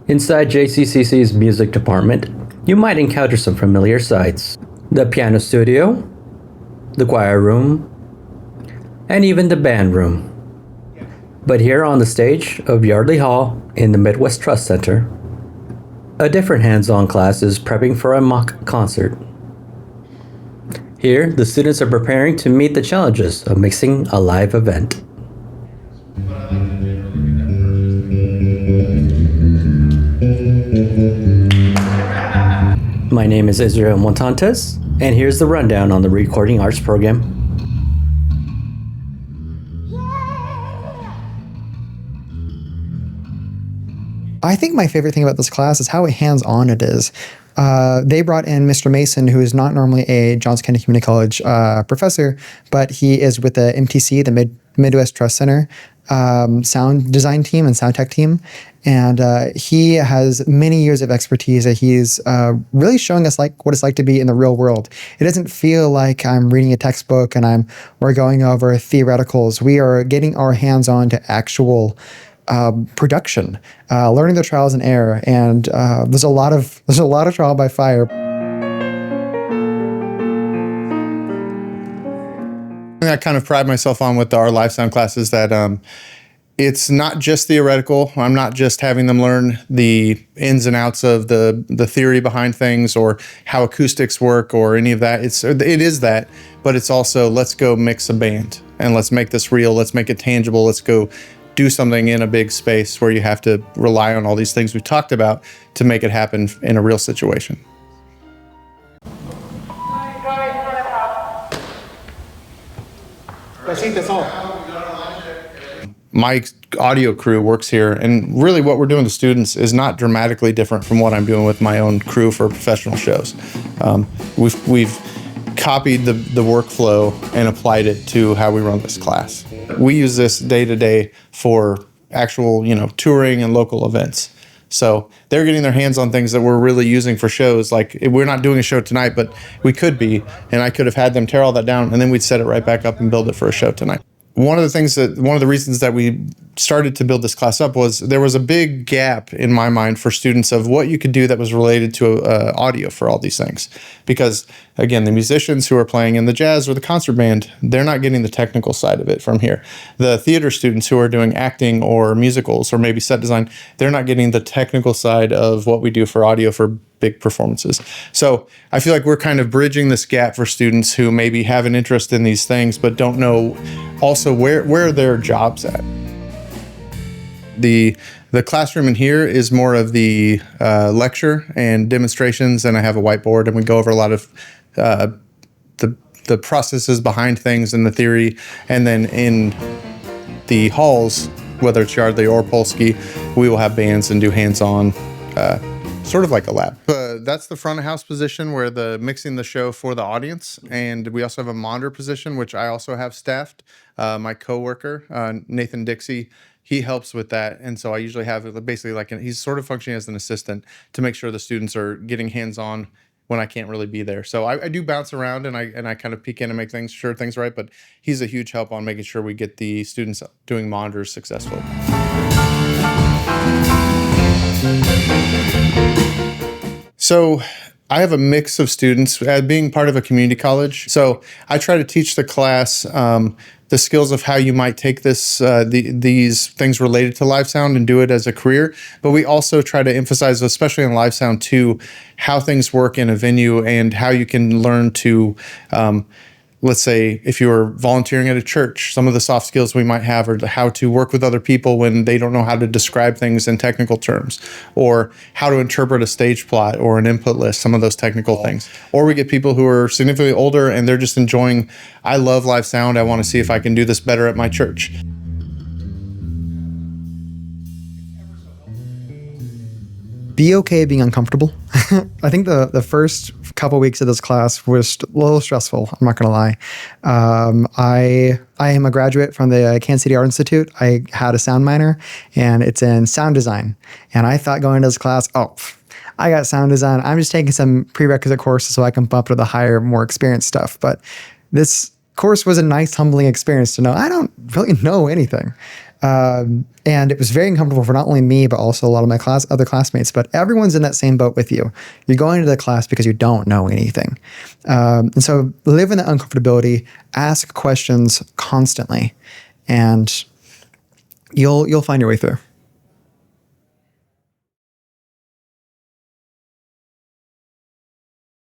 Inside JCCC's music department, you might encounter some familiar sights. The piano studio, the choir room, and even the band room. But here on the stage of Yardley Hall in the Midwest Trust Center, a different hands-on class is prepping for a mock concert. Here, the students are preparing to meet the challenges of mixing a live event. My name is Israel Montantes, and here's the rundown on the Recording Arts program. I think my favorite thing about this class is how hands-on it is. They brought in Mr. Mason, who is not normally a Johns County Community College professor, but he is with the MTC, the Midwest Trust Center sound design team and sound tech team. And he has many years of expertise that he's really showing us what it's like to be in the real world. It doesn't feel like I'm reading a textbook and we're going over theoreticals. We are getting our hands on to actual production, learning the trials and error, and there's a lot of trial by fire. I kind of pride myself on with our live sound classes that it's not just theoretical. I'm not just having them learn the ins and outs of the theory behind things or how acoustics work or any of that. It is that, but it's also let's go mix a band and let's make this real. Let's make it tangible. Let's go do something in a big space where you have to rely on all these things we've talked about to make it happen in a real situation. My audio crew works here, and really what we're doing to students is not dramatically different from what I'm doing with my own crew for professional shows. We've copied the workflow and applied it to how we run this class. We use this day to day for actual, touring and local events. So they're getting their hands on things that we're really using for shows. Like we're not doing a show tonight, but we could be, and I could have had them tear all that down and then we'd set it right back up and build it for a show tonight. One of the reasons that we started to build this class up was there was a big gap in my mind for students of what you could do that was related to audio for all these things. Because again, the musicians who are playing in the jazz or the concert band, they're not getting the technical side of it from here. The theater students who are doing acting or musicals or maybe set design, they're not getting the technical side of what we do for audio for big performances. So I feel like we're kind of bridging this gap for students who maybe have an interest in these things but don't know also where their job's at. The classroom in here is more of the lecture and demonstrations, and I have a whiteboard and we go over a lot of the processes behind things and the theory. And then in the halls, whether it's Yardley or Polsky, we will have bands and do hands-on sort of like a lab. That's the front of house position where mixing the show for the audience. And we also have a monitor position, which I also have staffed. My coworker, Nathan Dixie, he helps with that. And so I usually have basically he's sort of functioning as an assistant to make sure the students are getting hands-on when I can't really be there. So I do bounce around and I kind of peek in and make sure things right, but he's a huge help on making sure we get the students doing monitors successfully. So I have a mix of students being part of a community college. So I try to teach the class the skills of how you might take these things related to live sound and do it as a career. But we also try to emphasize, especially in live sound too, how things work in a venue and how you can learn to let's say if you're volunteering at a church, some of the soft skills we might have are how to work with other people when they don't know how to describe things in technical terms, or how to interpret a stage plot or an input list, some of those technical things. Or we get people who are significantly older and they're just enjoying, I love live sound, I want to see if I can do this better at my church. Be okay being uncomfortable. I think the first couple weeks of this class was a little stressful. I'm not going to lie. I am a graduate from the Kansas City Art Institute. I had a sound minor, and it's in sound design. And I thought going into this class, I got sound design. I'm just taking some prerequisite courses so I can bump to the higher, more experienced stuff. But this course was a nice, humbling experience to know I don't really know anything. And it was very uncomfortable for not only me, but also a lot of my other classmates. But everyone's in that same boat with you. You're going to the class because you don't know anything. And so live in that uncomfortability, ask questions constantly, and you'll find your way through.